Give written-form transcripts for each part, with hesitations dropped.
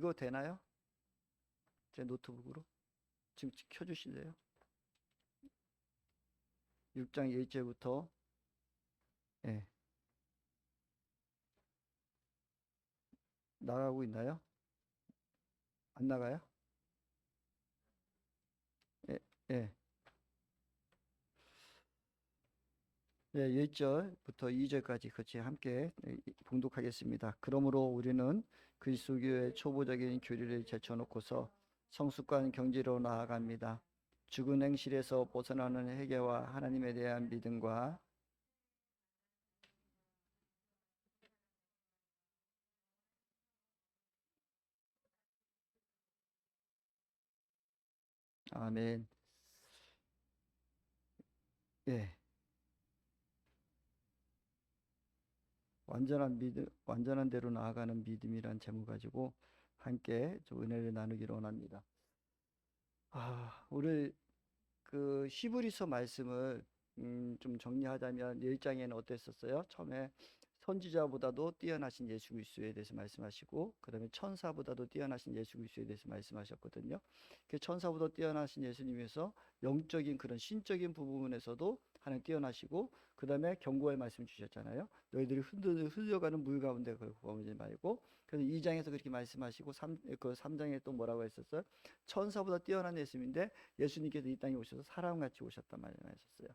이거 되나요? 제 노트북으로? 지금 켜주실래요? 6장 1절부터. 예. 나가고 있나요? 안 나가요? 예, 예. 예, 1절부터 2절까지 같이 함께 봉독하겠습니다. 그러므로 우리는 그리스도교의 초보적인 교리를 제쳐놓고서 성숙한 경지로 나아갑니다. 죽은 행실에서 벗어나는 회개와 하나님에 대한 믿음과 아멘. 예. 완전한 믿음, 완전한 대로 나아가는 믿음이란 제목 가지고 함께 좀 은혜를 나누기를 원합니다. 우리 그 히브리서 말씀을 좀 정리하자면 1장에는 어땠었어요? 처음에 선지자보다도 뛰어나신 예수 그리스도에 대해서 말씀하시고, 그다음에 천사보다도 뛰어나신 예수 그리스도에 대해서 말씀하셨거든요. 그 천사보다 뛰어나신 예수님에서 영적인 그런 신적인 부분에서도 하나님 뛰어나시고, 그다음에 경고의 말씀 주셨잖아요. 너희들이 흘러가는 물 가운데 거머쥐지 말고. 그래서 2장에서 그렇게 말씀하시고, 그 3장에 또 뭐라고 했었어요? 천사보다 뛰어난 예수님인데 예수님께서 이 땅에 오셔서 사람같이 오셨단 말씀하셨어요.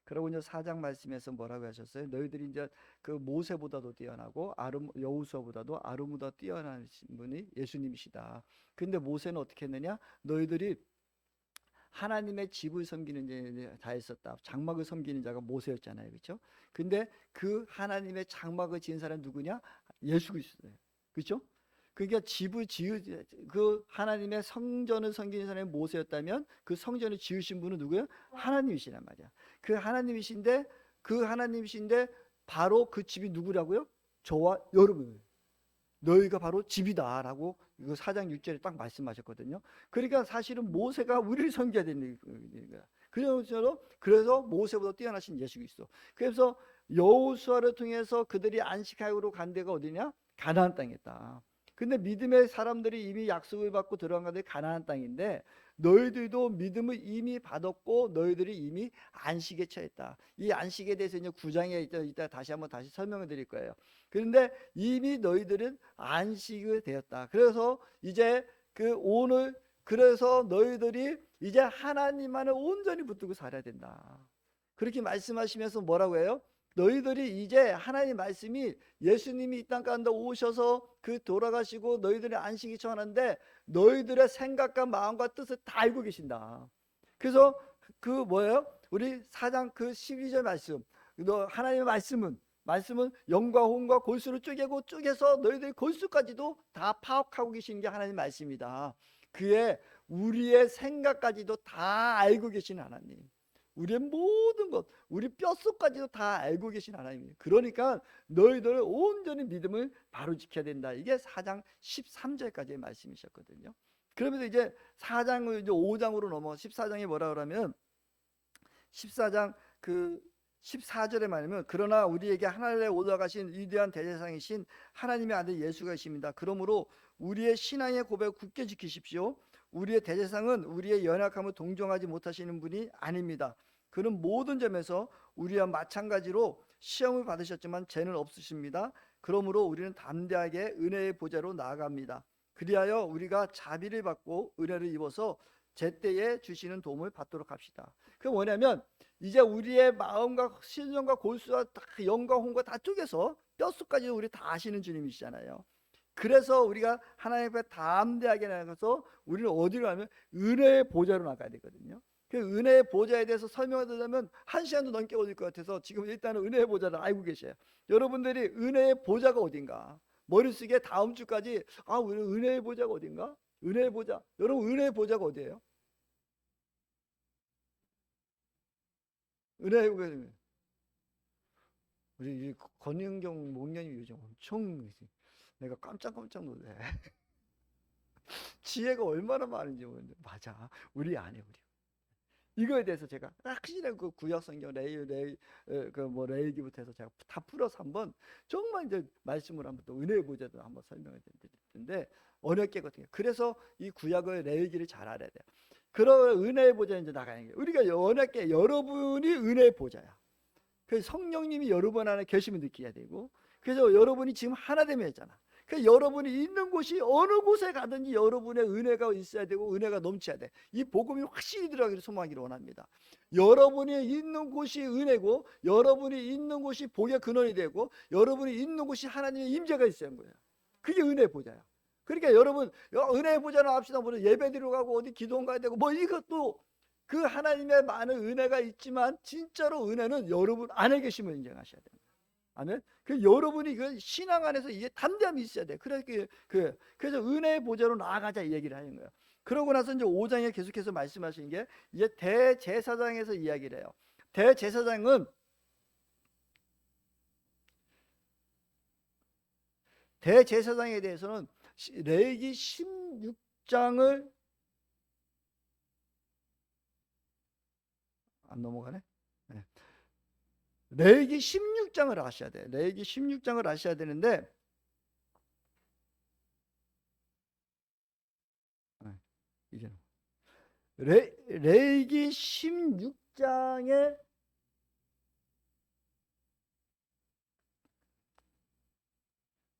그러고 이제 4장 말씀에서 뭐라고 하셨어요? 너희들이 이제 그 모세보다도 뛰어나고 여호수아보다도 아름보다 뛰어나신 분이 예수님이시다. 근데 모세는 어떻게 했느냐? 너희들이 하나님의 집을 섬기는 자에 다 했었다. 장막을 섬기는 자가 모세였잖아요. 그렇죠? 근데 그 하나님의 장막을 지은 사람은 누구냐? 예수 그리스도예요. 그렇죠? 그러니까 집을 그 하나님의 성전을 섬기는 사람이 모세였다면 그 성전을 지으신 분은 누구예요? 하나님이시란 말이야. 그 하나님이신데 바로 그 집이 누구라고요? 저와 여러분. 너희가 바로 집이다라고 이거 4장 6절에 딱 말씀하셨거든요. 그러니까 사실은 모세가 우리를 섬겨야 되는 거야. 그래서 모세보다 뛰어나신 예수 그리스도. 그래서 여호수아를 통해서 그들이 안식하기로 간 데가 어디냐? 가나안 땅이었다. 근데 믿음의 사람들이 이미 약속을 받고 들어간 것들이 가나안 땅인데, 너희들도 믿음을 이미 받았고 너희들이 이미 안식에 처했다. 이 안식에 대해서 이제 9장에 이따 다시 설명을 드릴 거예요. 그런데 이미 너희들은 안식이 되었다. 그래서 이제 그래서 너희들이 이제 하나님만을 온전히 붙들고 살아야 된다. 그렇게 말씀하시면서 뭐라고 해요? 너희들이 이제 하나님 말씀이 예수님이 이 땅 가운데 오셔서 그 돌아가시고 너희들의 안식이 처하는데 너희들의 생각과 마음과 뜻을 다 알고 계신다. 그래서 그 뭐예요? 우리 4장 그 12절 말씀, 너 하나님의 말씀은 영과 혼과 골수를 쪼개서 너희들의 골수까지도 다 파악하고 계신 게 하나님 말씀이다. 그의 우리의 생각까지도 다 알고 계신 하나님, 우리의 모든 것, 우리 뼛속까지도 다 알고 계신 하나님이에요. 그러니까 너희들은 온전히 믿음을 바로 지켜야 된다. 이게 4장 13절까지의 말씀이셨거든요. 그러면서 이제 4장을 이제 5장으로 넘어 14장에 뭐라 그러면 14장 그 14절에 말하면 그러나 우리에게 하늘에 올라가신 위대한 대제사장이신 하나님의 아들 예수가 계십니다. 그러므로 우리의 신앙의 고백을 굳게 지키십시오. 우리의 대제사장은 우리의 연약함을 동정하지 못하시는 분이 아닙니다. 그는 모든 점에서 우리와 마찬가지로 시험을 받으셨지만 죄는 없으십니다. 그러므로 우리는 담대하게 은혜의 보좌로 나아갑니다. 그리하여 우리가 자비를 받고 은혜를 입어서 제때에 주시는 도움을 받도록 합시다. 그게 뭐냐면 이제 우리의 마음과 신령과 골수와 다 영과 혼과 다 쪼개서 뼛속까지 우리 다 아시는 주님이시잖아요. 그래서 우리가 하나님 앞에 담대하게 나가서 우리는 어디로 가면 은혜의 보좌로 나가야 되거든요. 그 은혜의 보좌에 대해서 설명을 드리면 1시간도 넘게 걸릴 것 같아서 지금 일단은 은혜의 보좌를 알고 계셔요. 여러분들이 은혜의 보좌가 어딘가 머릿속에 다음 주까지 우리 은혜의 보좌가 어딘가? 은혜의 보좌. 여러분 은혜의 보좌가 어디예요? 은혜의 보좌. 우리 권영경 목련이 요즘 엄청 내가 깜짝 놀래. 지혜가 얼마나 많은지 모르는데 맞아. 우리 안에 우리. 이거에 대해서 제가 확실히 그 구약 성경 그뭐 레위기부터 해서 제가 다 풀어서 한번 정말 이제 말씀을 한번 또 은혜의 보좌도 한번 설명을 드릴 텐데 어렵게거든요. 그래서 이 구약의 레위기를 잘 알아야 돼요. 그런 은혜의 보좌에 이제 나가는 게 우리가 워낙에 여러분이 은혜의 보좌야. 그래서 성령님이 여러분 안에 계시면 느껴야 되고, 그래서 여러분이 지금 하나 되면 했잖아. 그래서 여러분이 있는 곳이 어느 곳에 가든지 여러분의 은혜가 있어야 되고 은혜가 넘쳐야 돼. 이 복음이 확실히 들어가기를 소망하기를 원합니다. 여러분이 있는 곳이 은혜고, 여러분이 있는 곳이 복의 근원이 되고, 여러분이 있는 곳이 하나님의 임재가 있어야 하는 거예요. 그게 은혜의 보좌야. 그러니까 여러분 은혜의 보좌는 합시다. 뭐 예배 드리러 가고 어디 기도원 가야 되고 뭐 이것도 그 하나님의 많은 은혜가 있지만 진짜로 은혜는 여러분 안에 계심을 인정하셔야 됩니다. 아멘. 그 여러분이 그 신앙 안에서 이게 담대함이 있어야 돼. 그래서 은혜의 보좌로 나아가자 이 얘기를 하는 거예요. 그러고 나서 이제 5장에 계속해서 말씀하시는 게 이제 대제사장에서 이야기를 해요. 대제사장은 대제사장에 대해서는 레위기 16장을 안 넘어가네. 네. 레위기 16장을 아셔야 돼. 레위기 16장을 아셔야 되는데 이제 레위기 16장에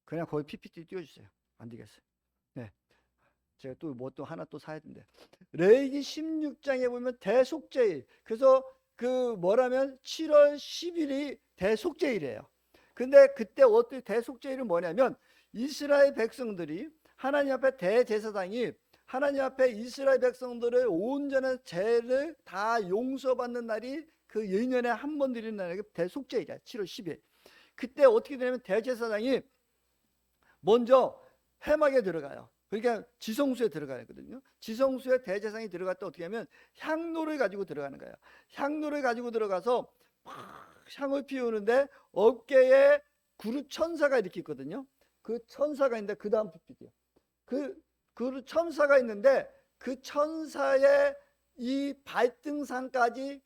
그냥 거기 PPT 띄워주세요. 안 되겠어요. 네. 제가 또 뭐 또 하나 또 사야 되는데 레위기 16장에 보면 대속죄일, 그래서 그 뭐라면 7월 10일이 대속죄일이에요. 근데 그때 어떻게 대속죄일은 뭐냐면 이스라엘 백성들이 하나님 앞에 대제사장이 하나님 앞에 이스라엘 백성들의 온전한 죄를 다 용서받는 날이 그 2년에 한 번 드리는 날이 대속죄일이야. 7월 10일. 그때 어떻게 되냐면 대제사장이 먼저 회막에 들어가요. 그러니까 지성소에 들어가거든요. 지성소에 대제사장이 들어갈 때 어떻게 하면 향로를 가지고 들어가는 거예요. 향로를 가지고 들어가서 막 향을 피우는데 어깨에 그룹 천사가 이렇게 있거든요. 그 천사가 있는데 그 다음 PPT요. 그 천사가 있는데 그 천사의 이 발등상까지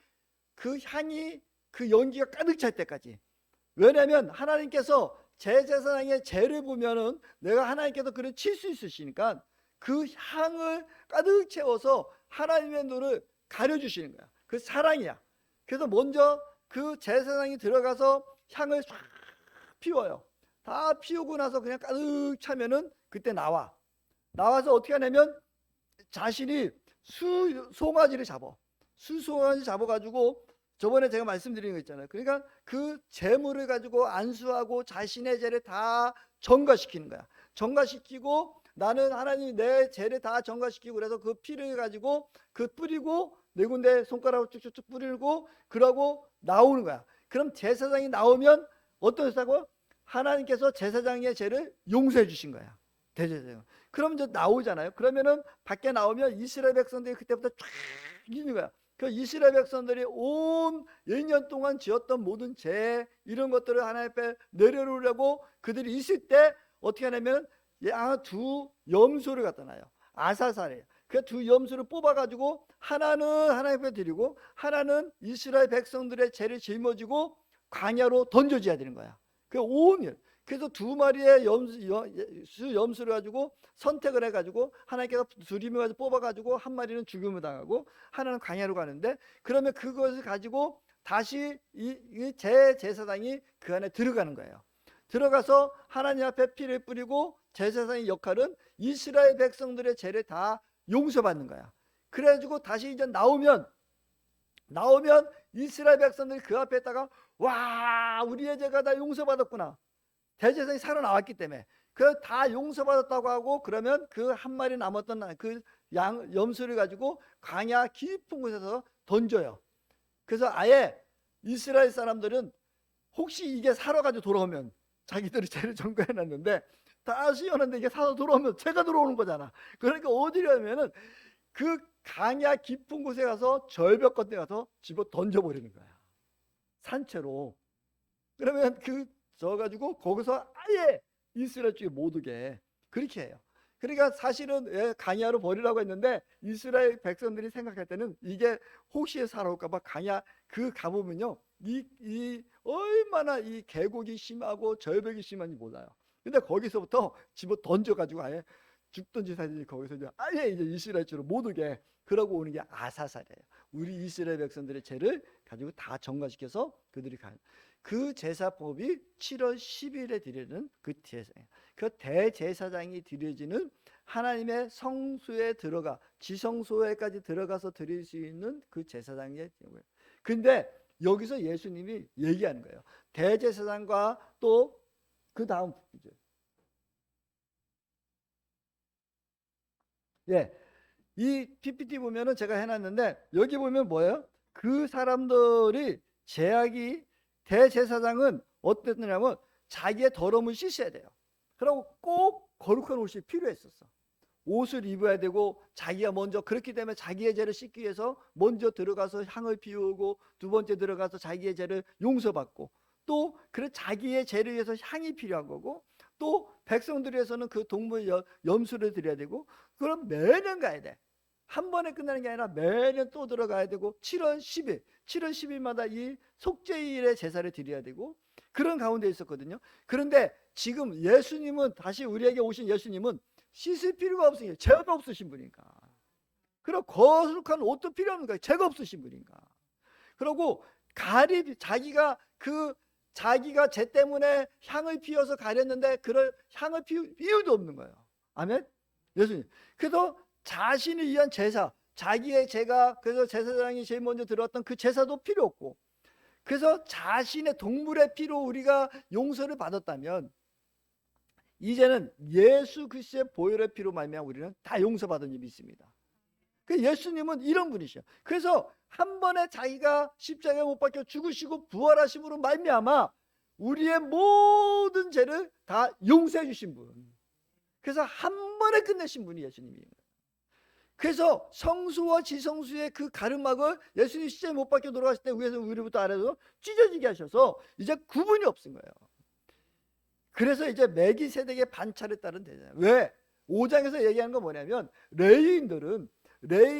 그 향이 그 연기가 가득 찰 때까지. 왜냐하면 하나님께서 제사장의 죄를 보면은 내가 하나님께서 그를 칠 수 있으시니까 그 향을 가득 채워서 하나님의 눈을 가려주시는 거야. 그 사랑이야. 그래서 먼저 그 제사장이 들어가서 향을 쫙 피워요. 다 피우고 나서 그냥 가득 차면은 그때 나와서 어떻게 하냐면 자신이 수송아지를 수송아지 잡아가지고 저번에 제가 말씀드린 거 있잖아요. 그러니까 그 재물을 가지고 안수하고 자신의 죄를 다 전가시키는 거야. 전가시키고 나는 하나님 내 죄를 다 전가시키고 그래서 그 피를 가지고 그 뿌리고 네 군데 손가락으로 쭉쭉쭉 뿌리고 그러고 나오는 거야. 그럼 제사장이 나오면 어떤 사고? 하나님께서 제사장의 죄를 용서해 주신 거야. 대제사장. 그럼 이제 나오잖아요. 그러면은 밖에 나오면 이스라엘 백성들이 그때부터 쫙 있는 거야. 그 이스라엘 백성들이 온 1년 동안 지었던 모든 죄 이런 것들을 하나님 앞에 내려놓으려고 그들이 있을 때 어떻게 하냐면 두 염소를 갖다 놔요. 아사살이에요. 그 두 염소를 뽑아가지고 하나는 하나님 앞에 드리고 하나는 이스라엘 백성들의 죄를 짊어지고 광야로 던져줘야 되는 거야. 그 온 일. 그래서 두 마리의 염소를 가지고 선택을 해가지고 하나님께서 두림을 가지고 뽑아가지고 한 마리는 죽음을 당하고 하나는 광야로 가는데 그러면 그것을 가지고 다시 이 제사장이 그 안에 들어가는 거예요. 들어가서 하나님 앞에 피를 뿌리고 제사장의 역할은 이스라엘 백성들의 죄를 다 용서받는 거야. 그래가지고 다시 이제 나오면 이스라엘 백성들이 그 앞에다가 와 우리의 죄가 다 용서받았구나. 대제사장이 살아나왔기 때문에 그 다 용서받았다고 하고 그러면 그 한 마리 남았던 그 염소를 가지고 광야 깊은 곳에서 던져요. 그래서 아예 이스라엘 사람들은 혹시 이게 살아가지고 돌아오면 자기들이 죄를 전가해놨는데 다시 오는데 이게 살아 돌아오면 죄가 들어오는 거잖아. 그러니까 어디로 하면은 그 광야 깊은 곳에 가서 절벽 끝에 가서 집어 던져버리는 거야. 산채로. 그러면 저 가지고 거기서 아예 이스라엘 쪽에 못 오게 그렇게 해요. 그러니까 사실은 강야로 버리라고 했는데 이스라엘 백성들이 생각할 때는 이게 혹시 살아올까 봐 강야 그 가보면요 이 얼마나 이 계곡이 심하고 절벽이 심한지 몰라요. 근데 거기서부터 집어 던져가지고 아예 죽든지 살든지 거기서 이제 아예 이제 이스라엘 쪽으로 못 오게 그러고 오는 게 아사살이에요. 우리 이스라엘 백성들의 죄를 가지고 다 정화시켜서 그들이 가는 그 제사법이 7월 10일에 드리는 그 제사예요. 그 대제사장이 드려지는 하나님의 성소에 들어가 지성소에까지 들어가서 드릴 수 있는 그 제사장의 경우에. 근데 여기서 예수님이 얘기하는 거예요. 대제사장과 또 그 다음 이제 예, 이 PPT 보면은 제가 해놨는데 여기 보면 뭐예요? 그 사람들이 제약이 대제사장은 어땠느냐면 자기의 더러움을 씻어야 돼요. 그리고 꼭 거룩한 옷이 필요했었어. 옷을 입어야 되고 자기가 먼저 그렇기 때문에 자기의 죄를 씻기 위해서 먼저 들어가서 향을 피우고 두 번째 들어가서 자기의 죄를 용서받고 또 그래 자기의 죄를 위해서 향이 필요한 거고 또 백성들 위해서는 그 동물 염소를 드려야 되고 그럼 매년 가야 돼. 한 번에 끝나는 게 아니라 매년 또 들어가야 되고 7월 10일 7월 10일마다 이 속죄일의 제사를 드려야 되고 그런 가운데 있었거든요. 그런데 지금 예수님은 다시 우리에게 오신 예수님은 씻을 필요가 없으니까 죄가 없으신 분이니까 그리고 거룩한 옷도 필요 없는 거예요. 죄가 없으신 분이니까 그리고 자기가 죄 때문에 향을 피워서 가렸는데 그럴 향을 피울 이유도 없는 거예요. 아멘. 예수님. 그래서 자신을 위한 제사, 자기의 죄가 그래서 제사장이 제일 먼저 들어왔던 그 제사도 필요 없고, 그래서 자신의 동물의 피로 우리가 용서를 받았다면 이제는 예수 그리스도의 보혈의 피로 말미암아 우리는 다 용서받은 일이 있습니다. 그 예수님은 이런 분이셔. 그래서 한 번에 자기가 십자가에 못 박혀 죽으시고 부활하심으로 말미암아 우리의 모든 죄를 다 용서해 주신 분. 그래서 한 번에 끝내신 분이 예수님이에요. 그래서 성수와 지성수의 그 가르막을 예수님이 십자가에 못 박혀 돌아가실 때 위에서 위로부터 아래로 찢어지게 하셔서 이제 구분이 없은 거예요. 그래서 이제 mel기세덱의 반차를 따른 대제사장. 왜? 5장에서 얘기하는 건 뭐냐면 레위인들은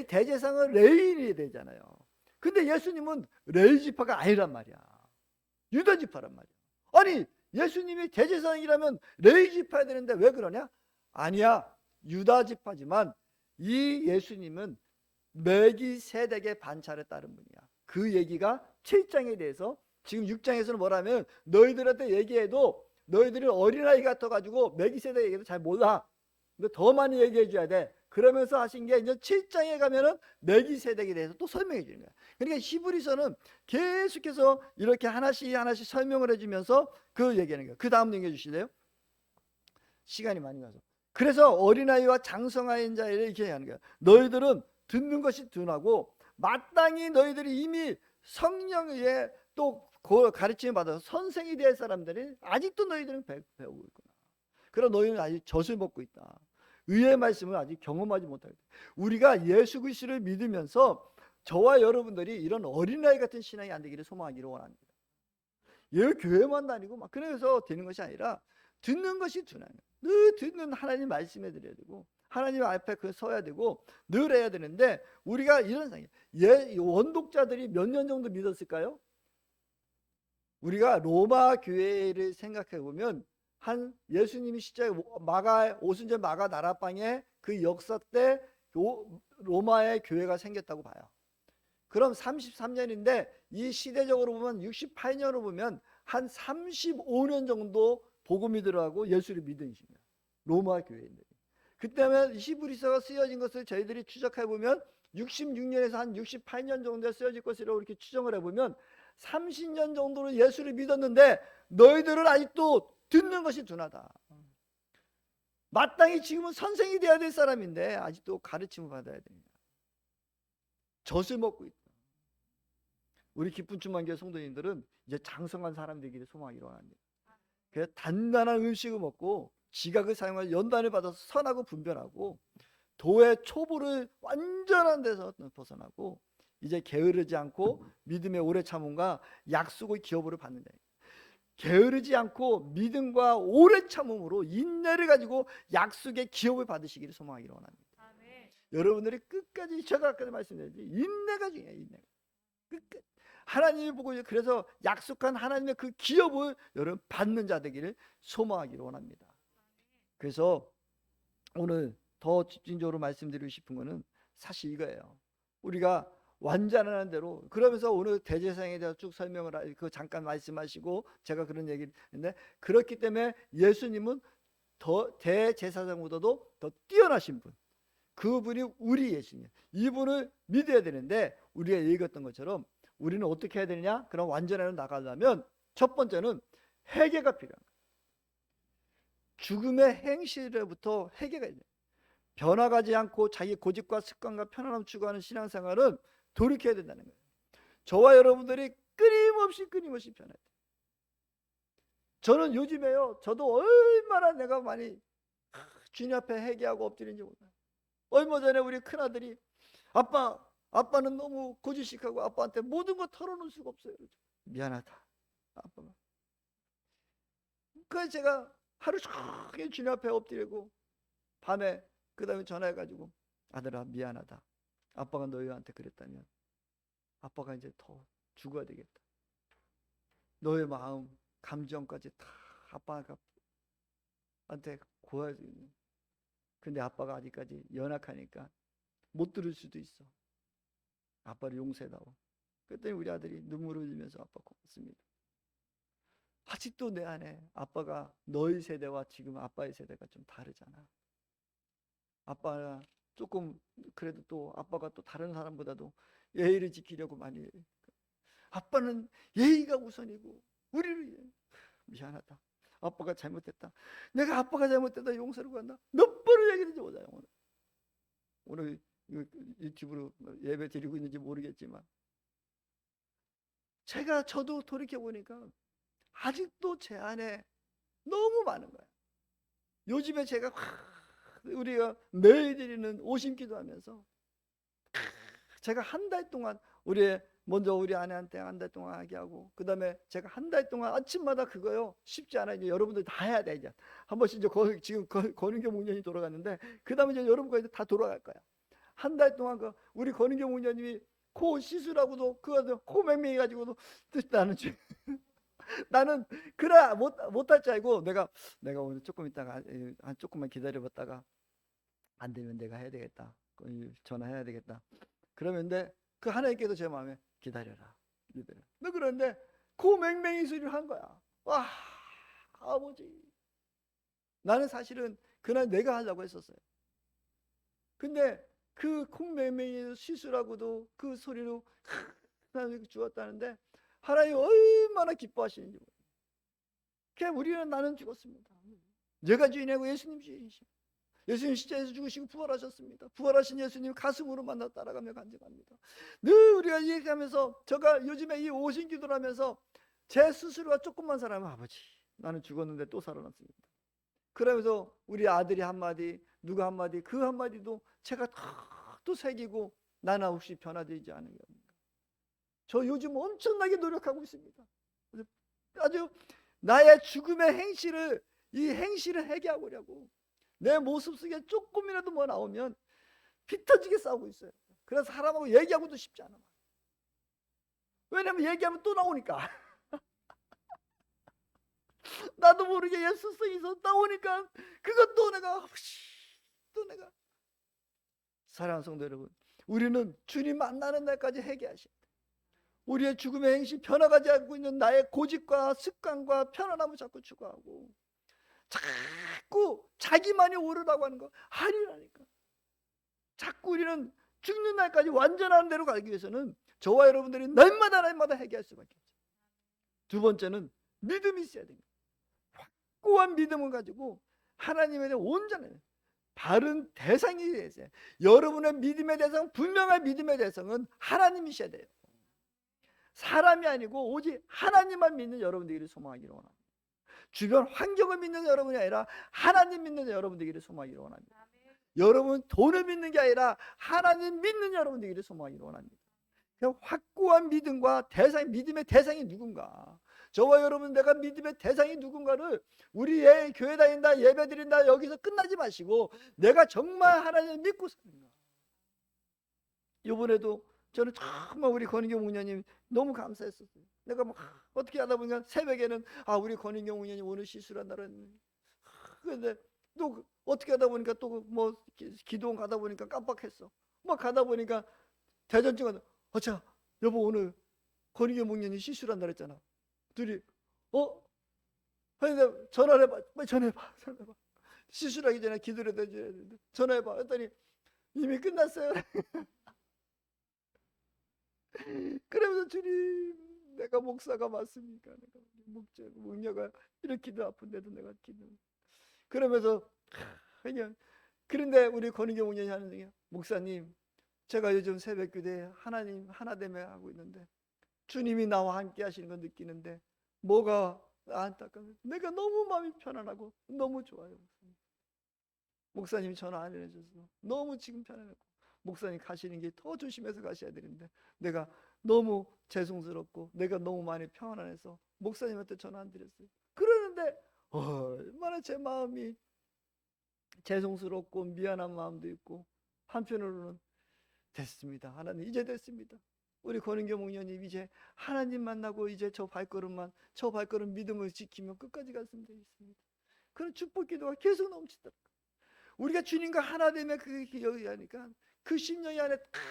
대제사장은 레위인이 되잖아요. 근데 예수님은 레위 지파가 아니란 말이야. 유다 지파란 말이야. 아니 예수님이 대제사장이라면 레위 지파야 되는데 왜 그러냐? 아니야. 유다 지파지만 이 예수님은 mel기세덱의 반차를 따른 분이야. 그 얘기가 7장에 대해서 지금 6장에서는 뭐라면 너희들한테 얘기해도 너희들은 어린아이 같아가지고 mel기세덱 얘기도 잘 몰라. 근데 더 많이 얘기해 줘야 돼. 그러면서 하신 게 이제 7장에 가면은 mel기세덱에 대해서 또 설명해 주는 거야. 그러니까 히브리서는 계속해서 이렇게 하나씩 설명을 해주면서 그 얘기하는 거야. 그 다음 얘기해 주실래요? 시간이 많이 가서. 그래서 어린아이와 장성하인 자를 이렇게 하는 거야. 너희들은 듣는 것이 둔하고 마땅히 너희들이 이미 성령의 또 가르침을 받아서 선생이 될 사람들이 아직도 너희들은 배우고 있구나. 그럼 너희는 아직 젖을 먹고 있다. 의의 말씀을 아직 경험하지 못하고 있다. 우리가 예수 그리스도를 믿으면서 저와 여러분들이 이런 어린아이 같은 신앙이 안 되기를 소망하기를 원합니다. 예, 교회만 다니고 막 그래서 되는 것이 아니라 듣는 것이 둔하는 거예요. 늘 듣는 하나님 말씀해 드려야 되고 하나님 앞에 그 서야 되고 늘 해야 되는데 우리가 이런 상황이에요. 원독자들이 몇 년 정도 믿었을까요? 우리가 로마 교회를 생각해 보면 한 예수님이 십자가 오순절 마가 나라방에 그 역사 때 로마의 교회가 생겼다고 봐요. 그럼 33년인데 이 시대적으로 보면 68년으로 보면 한 35년 정도 복음이 들어가고 예수를 믿은 것입니다. 로마 교회인들이. 그때면 히브리서가 쓰여진 것을 저희들이 추적해 보면 66년에서 한 68년 정도에 쓰여질 것이라고 이렇게 추정을 해보면 30년 정도로 예수를 믿었는데 너희들은 아직도 듣는 것이 둔하다. 마땅히 지금은 선생이 되어야 될 사람인데 아직도 가르침을 받아야 됩니다. 젖을 먹고 있다. 우리 기쁜 충만교회 성도님들은 이제 장성한 사람 되기를 소망하기로 합니다. 그래서 단단한 음식을 먹고 지각을 사용하여 연단을 받아서 선하고 분별하고 도의 초보를 완전한 데서 벗어나고 이제 게으르지 않고 믿음의 오래 참음과 약속의 기업으로 받는다. 게으르지 않고 믿음과 오래 참음으로 인내를 가지고 약속의 기업을 받으시기를 소망하기를 원합니다. 아멘. 여러분들이 끝까지, 제가 아까 말씀드렸지, 인내가 중요해요. 인내가. 끝까지. 하나님이 보고, 그래서 약속한 하나님의 그 기업을 여러분 받는 자 되기를 소망하기를 원합니다. 그래서 오늘 더 집중적으로 말씀드리고 싶은 거는 사실 이거예요. 우리가 완전한 대로, 그러면서 오늘 대제사장에 대해서 쭉 설명을 그 잠깐 말씀하시고 제가 그런 얘기를 했는데, 그렇기 때문에 예수님은 더 대제사장보다도 더 뛰어나신 분, 그분이 우리 예수님, 이분을 믿어야 되는데, 우리가 읽었던 것처럼 우리는 어떻게 해야 되느냐? 그럼 완전하게 나가려면 첫 번째는 회개가 필요한 거예요. 죽음의 행실로부터 회개가 있는, 변화가지 않고 자기 고집과 습관과 편안함 추구하는 신앙생활은 돌이켜야 된다는 거예요. 저와 여러분들이 끊임없이 변해야 돼요. 저는 요즘에요, 저도 얼마나 내가 많이 주님 앞에 회개하고 엎드린지 몰라요. 얼마 전에 우리 큰아들이, 아빠는 너무 고지식하고 아빠한테 모든 거 털어놓을 수가 없어요. 미안하다, 아빠가. 그래서 제가 하루 종일 주님 앞에 엎드리고, 밤에 그 다음에 전화해가지고, 아들아 미안하다, 아빠가 너희한테 그랬다면 아빠가 이제 더 죽어야 되겠다. 너의 마음 감정까지 다 아빠한테 고아야 돼. 근데 아빠가 아직까지 연약하니까 못 들을 수도 있어. 아빠를 용서해다오. 그랬더니 우리 아들이 눈물을 흘리면서 아빠 고맙습니다. 아직도 내 안에 아빠가 너희 세대와 지금 아빠의 세대가 좀 다르잖아. 아빠가 조금 그래도 또 아빠가 또 다른 사람보다도 예의를 지키려고 많이 해요. 아빠는 예의가 우선이고 우리를, 미안하다, 아빠가 잘못했다, 내가 아빠가 잘못했다 용서를 구한다, 몇 번을 얘기하는지 몰라요. 오늘 유튜브로 예배 드리고 있는지 모르겠지만, 저도 돌이켜보니까 아직도 제 안에 너무 많은 거예요. 요즘에 제가 우리가 매일 드리는 오심기도 하면서 제가 한 달 동안 먼저 우리 아내한테 한 달 동안 하게 하고, 그 다음에 제가 한 달 동안 아침마다 그거요, 쉽지 않아요. 이제 여러분들 다 해야 돼. 이제 한 번씩 이제 지금 권은경 목련이 돌아갔는데, 그 다음에 이제 여러분까지 다 돌아갈 거야. 한 달 동안 우리 권은경 목련님이 코 시술하고도 그거 코 맹맹이 가지고도 나는 그래 못할 줄 알고, 내가 오늘 조금 있다가 한 조금만 기다려봤다가 안 되면 내가 해야 되겠다, 전화해야 되겠다. 그러면 그 하나님께서 제 마음에 기다려라. 너 그런데 코 맹맹이 소리를 한 거야. 와, 아버지. 나는 사실은 그날 내가 하려고 했었어요. 근데 그 코 맹맹이 시술하고도 그 소리로 하나님이 주었다는데, 하나님 얼마나 기뻐하시는지 몰라요. 그냥 나는 죽었습니다. 내가 주인이고 예수님 주인이십니다. 예수님 십자가에서 죽으시고 부활하셨습니다. 부활하신 예수님 가슴으로 만나 따라가며 간증합니다. 늘 우리가 얘기하면서, 제가 요즘에 이 오신기도를 하면서 제 스스로가 조금만 살아면, 아버지 나는 죽었는데 또 살아났습니다. 그러면서 우리 아들이 한마디, 누가 한마디, 그 한마디도 제가 또 새기고, 나나 혹시 변화되지 않은 게 아닌가. 저 요즘 엄청나게 노력하고 있습니다. 아주 나의 죽음의 행실을, 이 행실을 해결하려고 내 모습 속에 조금이라도 뭐 나오면 피 터지게 싸우고 있어요. 그래서 사람하고 얘기하고도 쉽지 않아. 왜냐면 얘기하면 또 나오니까. 나도 모르게 예수성에서 나오니까 그것도 내가. 사랑하는 성도 여러분, 우리는 주님 만나는 날까지 회개하셔야 돼. 우리의 죽음의 행실, 변화가지 않고 있는 나의 고집과 습관과 편안함을 자꾸 추구하고, 자꾸 자기만이 옳으라고 하는 거 아니라니까. 자꾸 우리는 죽는 날까지 완전한 대로 가기 위해서는 저와 여러분들이 날마다 회개할 수밖에 없어요. 두 번째는 믿음이 있어야 됩니다. 확고한 믿음을 가지고 하나님에 대한 온전한 바른 대상이 되세요. 여러분의 믿음의 대상, 분명한 믿음의 대상은 하나님이셔야 돼요. 사람이 아니고 오직 하나님만 믿는 여러분들이 소망하기를 원합니다. 주변 환경을 믿는 여러분이 아니라 하나님 믿는 여러분들이 소망하기를 원합니다. 여러분 돈을 믿는 게 아니라 하나님 믿는 여러분들이 소망하기를 원합니다. 확고한 믿음과 믿음의 대상이 누군가? 저와 여러분, 내가 믿음의 대상이 누군가를 우리 교회 다닌다, 예배 드린다, 여기서 끝나지 마시고 내가 정말 하나님을 믿고 사는가. 이번에도 저는 정말 우리 권인경 목사님 너무 감사했었어요. 내가 막 어떻게 하다 보니까 새벽에는 우리 권인경 목사님 오늘 시술한 날은, 그런데 또 어떻게 하다 보니까 또 뭐 기도원 가다 보니까 깜빡했어. 막 가다 보니까 대전증 가서 자 여보, 오늘 권인경 목사님 시술한 날 했잖아. 둘이 근데 전화를 해봐. 빨리 전화해봐. 시술하기 전에 기도를 해야 되는데 전화해봐 했더니 이미 끝났어요. 그러면서 주님, 내가 목사가 맞습니까? 내가 목녀가 이렇게도 아픈데도 내가 기도. 그러면서 그냥, 그런데 우리 권인경 목녀이 하는 얘기야. 목사님, 제가 요즘 새벽 기도에 하나님 하나됨에 하고 있는데 주님이 나와 함께 하시는 걸 느끼는데 뭐가 안타까워요. 내가 너무 마음이 편안하고 너무 좋아요. 목사님이 전화 안 해줘서 너무 지금 편안하고, 목사님 가시는 게 더 조심해서 가셔야 되는데 내가 너무 죄송스럽고 내가 너무 많이 평안해서 목사님한테 전화 안 드렸어요. 그러는데 얼마나 제 마음이 죄송스럽고 미안한 마음도 있고, 한편으로는 됐습니다. 하나님, 이제 됐습니다. 우리 권인경 목녀님 이제 하나님 만나고 이제 저 발걸음 믿음을 지키면 끝까지 갔으면 되겠습니다. 그런 축복 기도가 계속 넘치더라고요. 우리가 주님과 하나 되면 그게 여기 하니까 그 심령이 안에 탁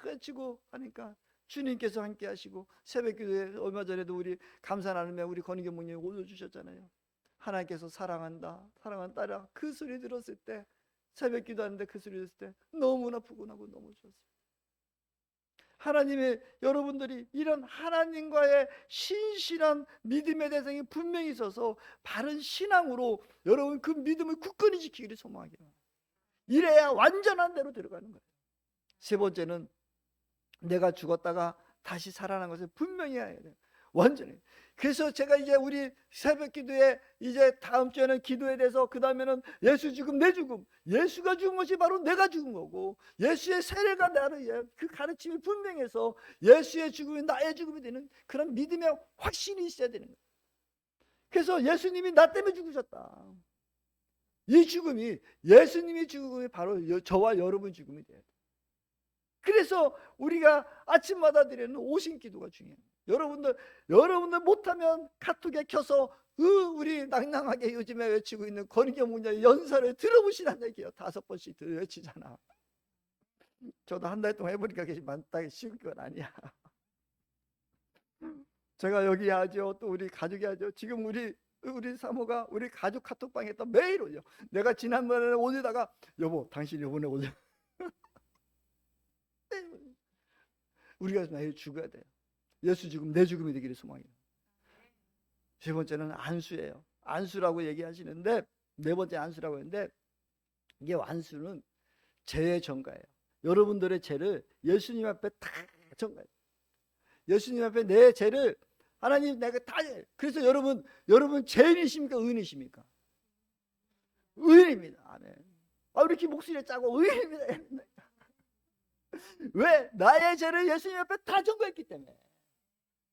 꽂히고 하니까 주님께서 함께 하시고, 새벽 기도에 얼마 전에도 우리 감사 나누며 우리 권인경 목녀님 올려주셨잖아요. 하나님께서 사랑한다, 사랑하는 딸아, 그 소리 들었을 때, 새벽 기도하는데 그 소리 들었을 때 너무나 푸근하고 너무 좋았어요. 하나님의 여러분들이 이런 하나님과의 신실한 믿음의 대상이 분명히 있어서 바른 신앙으로 여러분 그 믿음을 굳건히 지키기를 소망하기를 합니다. 이래야 완전한 대로 들어가는 거예요. 세 번째는 내가 죽었다가 다시 살아난 것을 분명히 해야 돼요. 완전히. 그래서 제가 이제 우리 새벽 기도에 이제 다음 주에는 기도에 대해서, 그 다음에는 예수 죽음, 내 죽음, 예수가 죽은 것이 바로 내가 죽은 거고, 예수의 세례가 나를, 그 가르침이 분명해서 예수의 죽음이 나의 죽음이 되는 그런 믿음의 확신이 있어야 되는 거예요. 그래서 예수님이 나 때문에 죽으셨다. 이 죽음이, 예수님이 죽음이 바로 저와 여러분 죽음이 돼야 돼요. 그래서 우리가 아침마다 드리는 오신 기도가 중요해요. 여러분들 못하면 카톡에 켜서 우리 낭낭하게 요즘에 외치고 있는 권인경 목사의 연설을 들어보시라는 얘기예요. 5번씩 외치잖아. 저도 한 달 동안 해보니까 만나기 쉬운 건 아니야. 제가 여기 하죠, 또 우리 가족이 하죠. 지금 우리 사모가 우리 가족 카톡방에 또 매일 올려. 내가 지난번에 올리다가 여보, 당신 이번에 올려. 우리가 매일 죽어야 돼요. 예수 죽음, 내 죽음이 되기를 소망해요. 세 번째는 안수예요. 안수라고 얘기하시는데, 네 번째 안수라고 했는데, 이게 안수는 죄의 전가예요. 여러분들의 죄를 예수님 앞에 다 전가해요. 예수님 앞에 내 죄를 하나님 내가 다. 그래서 여러분 죄인이십니까, 의인이십니까? 의인입니다. 아멘. 왜 이렇게 목소리 짜고 의인입니다. 왜? 나의 죄를 예수님 앞에 다 전가했기 때문에.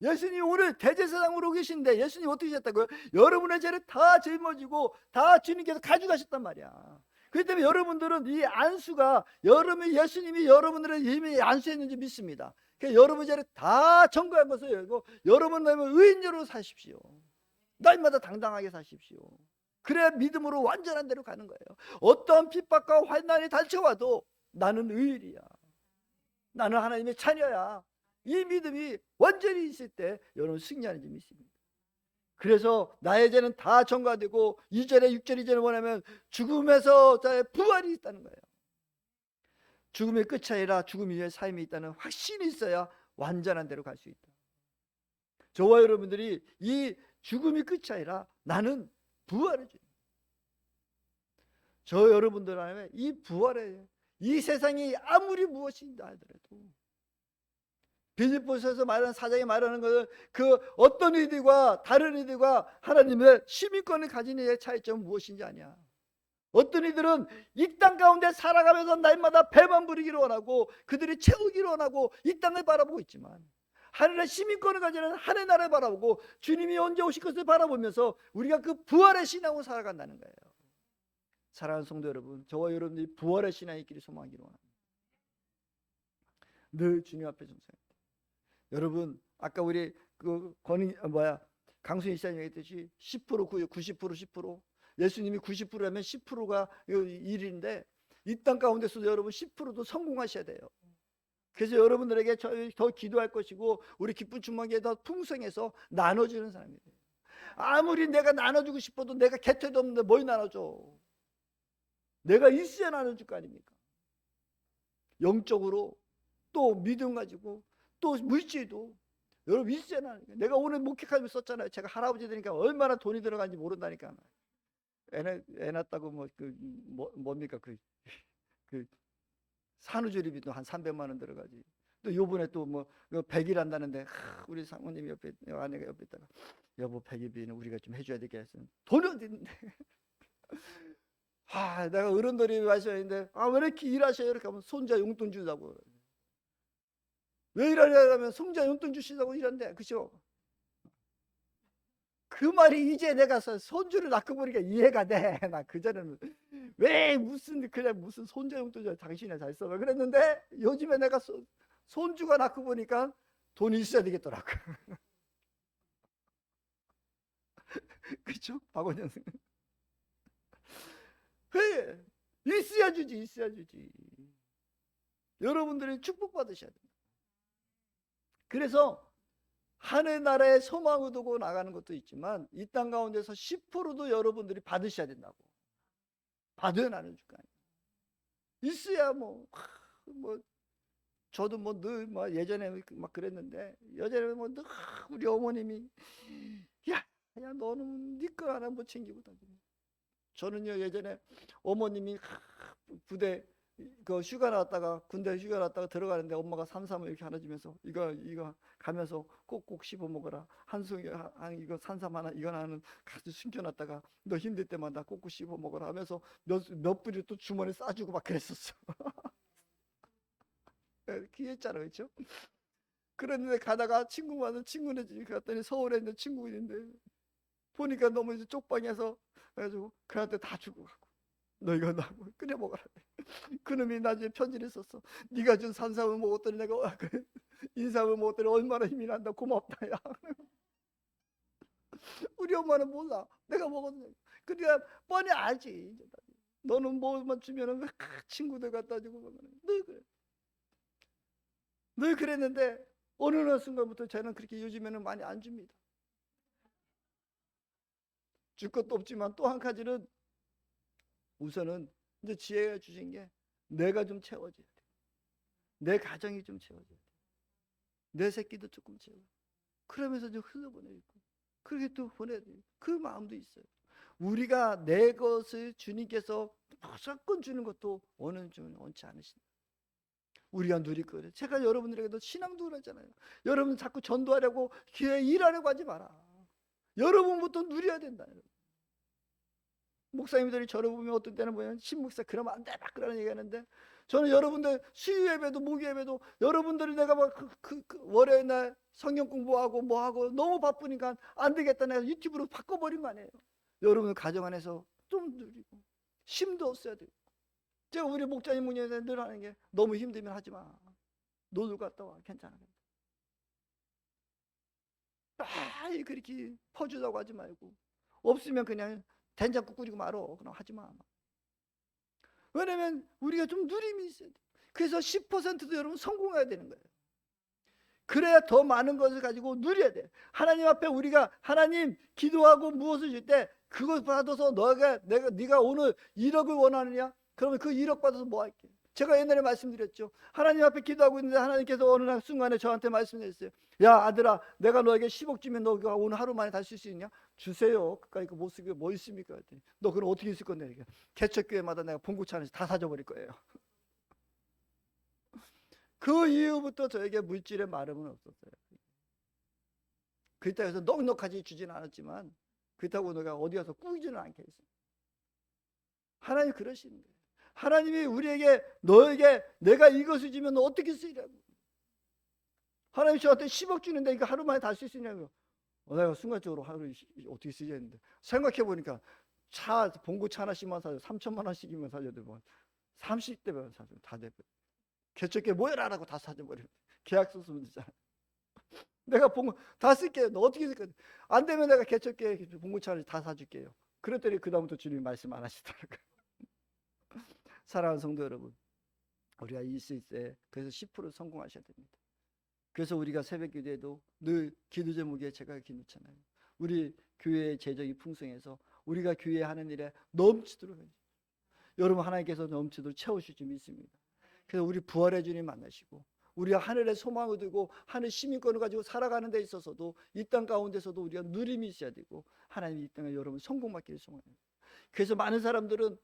예수님 오늘 대제사장으로 계신데 예수님 어떻게 하셨다고요? 여러분의 죄를 다 짊어지고 다 주님께서 가져가셨단 말이야. 그렇기 때문에 여러분들은 이 안수가, 예수님이 여러분들을 이미 안수했는지 믿습니다. 그래서 여러분 죄를 다 전가한 것을 열고 여러분은 의인으로 사십시오. 날마다 당당하게 사십시오. 그래야 믿음으로 완전한 대로 가는 거예요. 어떠한 핍박과 환난이 닥쳐와도 나는 의인이야, 나는 하나님의 자녀야, 이 믿음이 완전히 있을 때 여러분 승리하는 줄 믿습니다. 그래서 나의 죄는 다 전가되고 2절에 6절 이전에 뭐냐면 죽음에서 부활이 있다는 거예요. 죽음의 끝이 아니라 죽음 이후에 삶이 있다는 확신이 있어야 완전한 대로 갈 수 있다. 저와 여러분들이 이 죽음이 끝이 아니라 나는 부활을 줍니다. 저 여러분들 안에 이 부활에, 이 세상이 아무리 무엇인가 하더라도 빌립보서에서 말하는, 사장이 말하는 것은 그 어떤 이들과 다른 이들과 하나님의 시민권을 가진 이의 차이점은 무엇인지 아냐. 어떤 이들은 이 땅 가운데 살아가면서 날마다 배만 부리기를 원하고 그들이 채우기를 원하고 이 땅을 바라보고 있지만, 하늘의 시민권을 가지는 하늘의 나라를 바라보고 주님이 언제 오실 것을 바라보면서 우리가 그 부활의 신앙으로 살아간다는 거예요. 사랑하는 성도 여러분, 저와 여러분들이 부활의 신앙의 길을 소망하기로 합니다. 늘 주님 앞에 정상입니다. 여러분, 아까 우리 강수인 시장이 얘기했듯이 10% 90% 10% 예수님이 90%라면 10%가 일인데 이 땅 가운데서도 여러분 10%도 성공하셔야 돼요. 그래서 여러분들에게 더 기도할 것이고 우리 기쁜 충만기에 더 풍성해서 나눠주는 사람이에요. 아무리 내가 나눠주고 싶어도 내가 개퇴도 없는데 뭘 나눠줘. 내가 있어야 나눠줄 거 아닙니까? 영적으로 또 믿음 가지고 또 물질도 여러분 있어야 나눠줄 거예요. 내가 오늘 목회카드 썼잖아요. 제가 할아버지 되니까 얼마나 돈이 들어간지 모른다니까. 애 낳았다고 뭡니까 그 산후조리비도 한 300만 원 들어가지. 또 요번에 또 100일 한다는데 우리 사모님 옆에 아내가 옆에 있다가 여보 100일비는 우리가 좀 해줘야 되겠어. 돈이 어디 있는데. 내가 어른들이 마셔야되는데 왜 이렇게 일하셔요? 이렇게 하면 손자 용돈 주자고. 왜 일하냐면 손자 용돈 주시자고 일한대. 그죠? 그 말이 이제 내가 손주를 낳고 보니까 이해가 돼. 나 그전에는 왜 그냥 무슨 손자 용돈 당신이 잘 써봐 그랬는데 요즘에 내가 손주가 낳고 보니까 돈이 있어야 되겠더라고. 그렇죠? 박원영 선생님. 왜? 있어야 주지. 여러분들이 축복받으셔야 됩니다. 그래서 하늘나라의 소망을 두고 나가는 것도 있지만 이 땅 가운데서 10%도 여러분들이 받으셔야 된다고. 받아야 나눠줄 거 아니에요. 있어야 저도 늘 예전에 막 그랬는데 예전에 늘 우리 어머님이 야 너는 네 거 하나 못 챙기고 다니네. 저는요 예전에 어머님이 부대 휴가 나왔다가 군대 휴가 나왔다가 들어가는데 엄마가 산삼을 이렇게 하나 주면서 이거 가면서 꼭꼭 씹어 먹어라. 한송이 이거 산삼 하나 이거 하나는 가서 숨겨놨다가 너 힘들 때마다 꼭꼭 씹어 먹어라 하면서 몇 뿌리 또 주머니에 싸주고 막 그랬었어. 귀했잖아, 그렇죠? 그랬는데 가다가 친구네 집에 갔더니 서울에 있는 친구가 있는데 보니까 너무 이제 쪽방에서 그래가지고 그한테 다 주고 가고 너 이거 나 끓여 먹어라. 그놈이 나중에 편지를 썼어. 네가 준 산삼을 먹었더니 내가 인삼을 먹었더니 얼마나 힘이 난다. 고맙다 야. 우리 엄마는 몰라. 내가 먹었는데. 그러니까 뻔히 알지. 너는 뭐만 주면은 친구들 갖다 주고 늘 그래. 늘 그랬는데 어느 순간부터 저는 그렇게 요즘에는 많이 안 줍니다. 줄 것도 없지만 또 한 가지는 우선은 이제 지혜가 주신 게 내가 좀 채워져야 돼. 내 가정이 좀 채워져야 돼. 내 새끼도 조금 채워. 그러면서 좀 흘러보내고 그렇게 또 보내야 돼. 그 마음도 있어요. 우리가 내 것을 주님께서 무조건 주는 것도 좀 원치 않으신다. 우리가 누릴 거예요. 제가 여러분들에게도 신앙도 그러잖아요. 여러분 자꾸 전도하려고 교회 일하려고 하지 마라. 여러분부터 누려야 된다. 목사님들이 저를 보면 어떤 때는 보면 신목사 그러면 안 돼 막 그러는 얘기하는데 저는 여러분들 수요 예배도 목요 예배도 여러분들이 내가 막 월요일 날 성경 공부하고 뭐하고 너무 바쁘니까 안 되겠다 내가 유튜브로 바꿔버린 거 아니에요. 여러분 가정 안에서 좀 누리고 힘도 없어야 돼요. 제가 우리 목자님 문제에 늘 하는 게 너무 힘들면 하지 마. 놀러 갔다 와. 괜찮아. 빨리 그렇게 퍼주자고 하지 말고 없으면 그냥 된장국 끓이고 말어. 그럼 하지 마. 왜냐면 우리가 좀 누림이 있어야 돼. 그래서 10%도 여러분 성공해야 되는 거예요. 그래야 더 많은 것을 가지고 누려야 돼. 하나님 앞에 우리가 하나님 기도하고 무엇을 줄 때 그걸 받아서 네가 오늘 1억을 원하느냐? 그러면 그 1억 받아서 뭐 할게? 제가 옛날에 말씀드렸죠. 하나님 앞에 기도하고 있는데 하나님께서 어느 날 순간에 저한테 말씀하셨어요. 야 아들아 내가 너에게 10억 주면 너가 오늘 하루 만에 다 쓸 수 있냐? 주세요. 그까이 못 쓰게 뭐 있습니까? 너 그럼 어떻게 쓸 건데? 개척교회마다 내가 봉구차 안에서 다 사줘버릴 거예요. 그 이후부터 저에게 물질의 마름은 없었어요. 그렇다고 해서 넉넉하게 주지는 않았지만 그렇다고 내가 어디 가서 꾸기지는 않게 했어요. 하나님 그러시는 거예요. 하나님이 우리에게 너에게 내가 이것을 주면 너 어떻게 쓰리라고. 하나님 저한테 10억 주는데 이거 하루 만에 다 쓸 수 있냐고. 내가 순간적으로 하루 어떻게 쓰지 했는데 생각해 보니까 봉고차 하나씩만 사줘 3천만 원씩이면 사줘도 뭐 30대면 사줘 다 돼. 개척계 모여라라고 다 사줘버려. 계약서 쓰면 되잖아. 내가 봉고 다 쓸게요. 너 어떻게 쓸 거야? 안 되면 내가 개척계 봉고차를 다 사줄게요. 그랬더니 그 다음부터 주님이 말씀 안 하시더라고요. 사랑하는 성도 여러분, 우리가 있을 때 그래서 10% 성공하셔야 됩니다. 그래서 우리가 새벽 기도에도 늘 기도 제목에 제가 기도잖아요. 우리 교회의 재정이 풍성해서 우리가 교회에 하는 일에 넘치도록 해주십시오. 여러분 하나님께서 넘치도록 채우실 줄 믿습니다. 그래서 우리 부활의 주님 만나시고 우리가 하늘의 소망을 두고 하늘 시민권을 가지고 살아가는 데 있어서도 이 땅 가운데서도 우리가 누림이 있어야 되고 하나님이 이 땅에 여러분 성공받기를 소망합니다. 그래서 많은 사람들은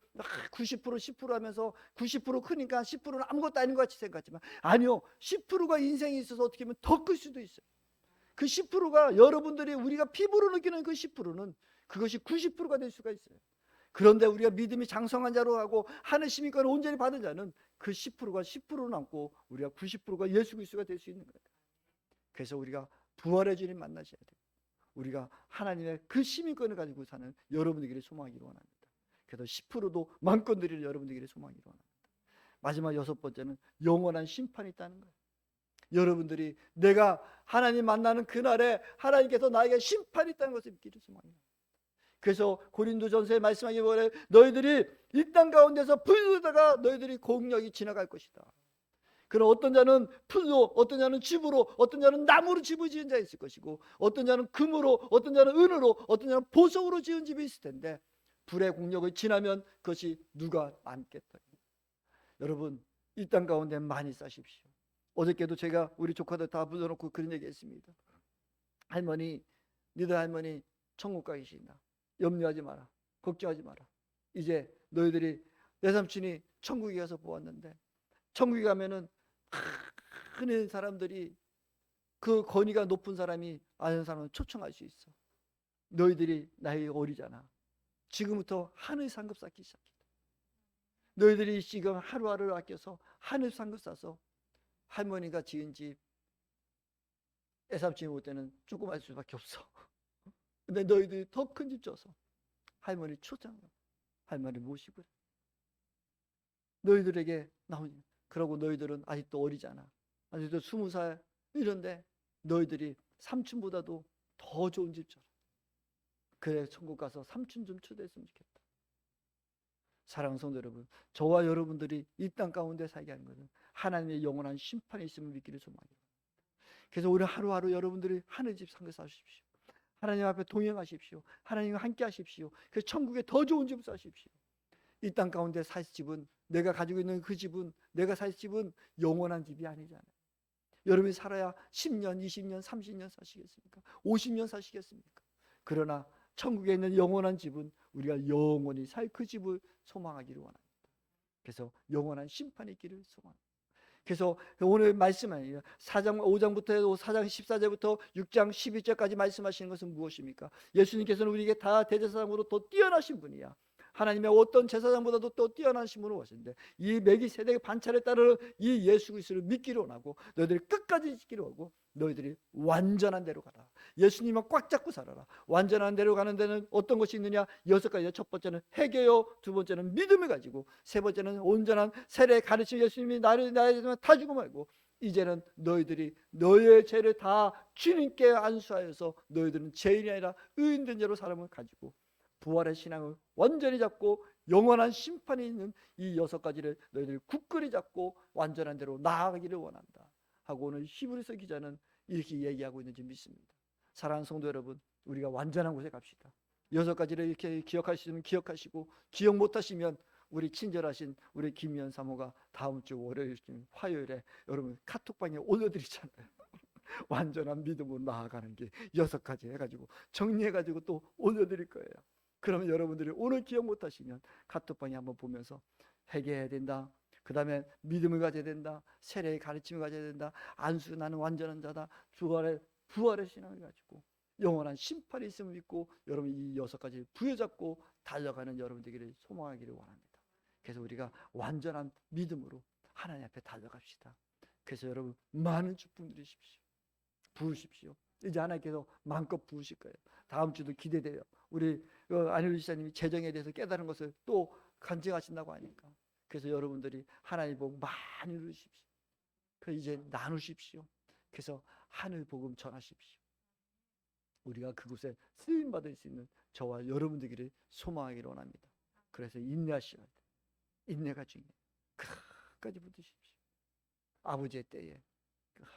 90% 10% 하면서 90% 크니까 10%는 아무것도 아닌 것 같이 생각하지만 아니요, 10%가 인생에 있어서 어떻게 보면 더 클 수도 있어요. 그 10%가 여러분들이 우리가 피부로 느끼는 그 10%는 그것이 90%가 될 수가 있어요. 그런데 우리가 믿음이 장성한 자로 하고 하늘 시민권을 온전히 받은 자는 그 10%가 10% 남고 우리가 90%가 예수 그리스도가 될 수 있는 거예요. 그래서 우리가 부활의 주님 만나셔야 돼요. 우리가 하나님의 그 시민권을 가지고 사는 여러분들에게 소망하기를 원합니다. 그래서 10%도 마음껏 누리는 여러분들에게 소망하기를 원합니다. 마지막 6번째는 영원한 심판이 있다는 거예요. 여러분들이 내가 하나님 만나는 그날에 하나님께서 나에게 심판이 있다는 것을 믿기를 소망합니다. 그래서 고린도전서에 말씀하기를 원해 너희들이 이 땅 가운데서 불르다가 너희들이 공력이 지나갈 것이다. 그럼 어떤 자는 풀로, 어떤 자는 집으로, 어떤 자는 나무로 집을 지은 자 있을 것이고 어떤 자는 금으로, 어떤 자는 은으로, 어떤 자는 보석으로 지은 집이 있을 텐데 불의 공력을 지나면 그것이 누가 남겠다. 여러분 이 땅 가운데 많이 싸십시오. 어저께도 제가 우리 조카들 다 불러놓고 그런 얘기 했습니다. 할머니, 니들 할머니 천국 가 계신다. 염려하지 마라. 걱정하지 마라. 이제 너희들이 내 삼촌이 천국에 가서 보았는데 천국에 가면은 많은 사람들이 그 권위가 높은 사람이 아는 사람을 초청할 수 있어. 너희들이 나이 어리잖아. 지금부터 하늘 상급 쌓기 시작해. 너희들이 지금 하루하루를 아껴서 하늘 상급 쌓아서 할머니가 지은 집 애삼촌이 올 때는 조그마할 수밖에 없어. 근데 너희들이 더 큰 집 줘서 할머니 초청, 할머니 모시고 너희들에게 나오니. 그러고 너희들은 아직도 어리잖아. 아직도 20살 이런데 너희들이 삼촌보다도 더 좋은 집 줘라. 그래 천국 가서 삼촌 좀 초대했으면 좋겠다. 사랑하는 성도 여러분, 저와 여러분들이 이 땅 가운데 살게 하는 것은 하나님의 영원한 심판이 있음을 믿기를 소망합니다. 그래서 오늘 하루하루 여러분들이 하늘집 상급 쌓으십시오. 하나님 앞에 동행하십시오. 하나님과 함께 하십시오. 그래서 천국에 더 좋은 집을 쌓으십시오. 이 땅 가운데 살 집은, 내가 가지고 있는 그 집은, 내가 살 집은 영원한 집이 아니잖아요. 여러분이 살아야 10년, 20년, 30년 사시겠습니까? 50년 사시겠습니까? 그러나 천국에 있는 영원한 집은 우리가 영원히 살 그 집을 소망하기를 원합니다. 그래서 영원한 심판이 있기를 소망합니다. 그래서 오늘 말씀은 4장 5장부터 4장 14절부터 6장 12절까지 말씀하시는 것은 무엇입니까? 예수님께서는 우리에게 다 대제사장으로 더 뛰어나신 분이야. 하나님의 어떤 제사장보다도 또 뛰어나신 분으로 오셨는데 이 멜기세덱의 반차를 따르는 이 예수 그리스도를 믿기로 원하고 너희들이 끝까지 지키려 하고 너희들이 완전한 대로 가라. 예수님만 꽉 잡고 살아라. 완전한 대로 가는 데는 어떤 것이 있느냐? 6가지죠. 첫 번째는 회개요, 두 번째는 믿음을 가지고, 세 번째는 온전한 세례 가르침. 예수님이 나에 대해서 다 주고 말고 이제는 너희들이 너희의 죄를 다 주님께 안수하여서 너희들은 죄인이 아니라 의인된 자로 사람을 가지고 부활의 신앙을 완전히 잡고 영원한 심판이 있는 이 6가지를 너희들이 굳건히 잡고 완전한 대로 나아가기를 원한다 하고 오늘 히브리서 기자는 이렇게 얘기하고 있는지 믿습니다. 사랑하는 성도 여러분, 우리가 완전한 곳에 갑시다. 6가지를 이렇게 기억하시면 기억하시고, 기억 못하시면 우리 친절하신 우리 김미연 사모가 다음 주 월요일 화요일에 여러분 카톡방에 올려드리잖아요. 완전한 믿음으로 나아가는 게 6가지 해가지고 정리해가지고 또 올려드릴 거예요. 그러면 여러분들이 오늘 기억 못하시면 카톡방에 한번 보면서 회개해야 된다, 그 다음에 믿음을 가져야 된다, 세례의 가르침을 가져야 된다, 안수 나는 완전한 자다, 부활의 신앙을 가지고 영원한 심판이 있음을 믿고 여러분 이 6가지 부여잡고 달려가는 여러분들에게 소망하기를 원합니다. 그래서 우리가 완전한 믿음으로 하나님 앞에 달려갑시다. 그래서 여러분 많은 축복 누리십시오. 부으십시오. 이제 하나님께서 마음껏 부으실 거예요. 다음 주도 기대돼요. 우리 안일루 지사님이 재정에 대해서 깨달은 것을 또 간증하신다고 하니까. 그래서 여러분들이 하나님 복 많이 누리십시오. 그래서 이제 나누십시오. 그래서 하늘 복음 전하십시오. 우리가 그곳에 쓰임 받을 수 있는 저와 여러분들끼리 소망하기를 원합니다. 그래서 인내하셔야 돼요. 인내가 중요해요. 끝까지 붙으십시오. 아버지의 때에,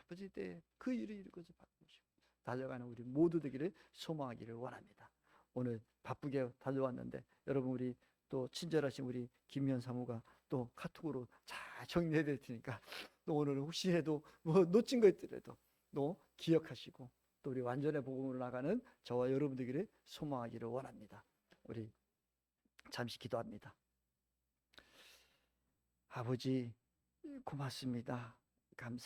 아버지의 때에 그 일을 이루고서 바꾸시고 달려가는 우리 모두 되기를 소망하기를 원합니다. 오늘 바쁘게 달려왔는데 여러분, 우리 또 친절하신 우리 김현 사무가 또 카톡으로 잘 정리해 드릴 테니까 또 오늘 혹시라도 뭐 놓친 거 있더라도 또 기억하시고 또 우리 완전의 복음으로 나가는 저와 여러분들끼리 소망하기를 원합니다. 우리 잠시 기도합니다. 아버지, 고맙습니다. 감사합니다.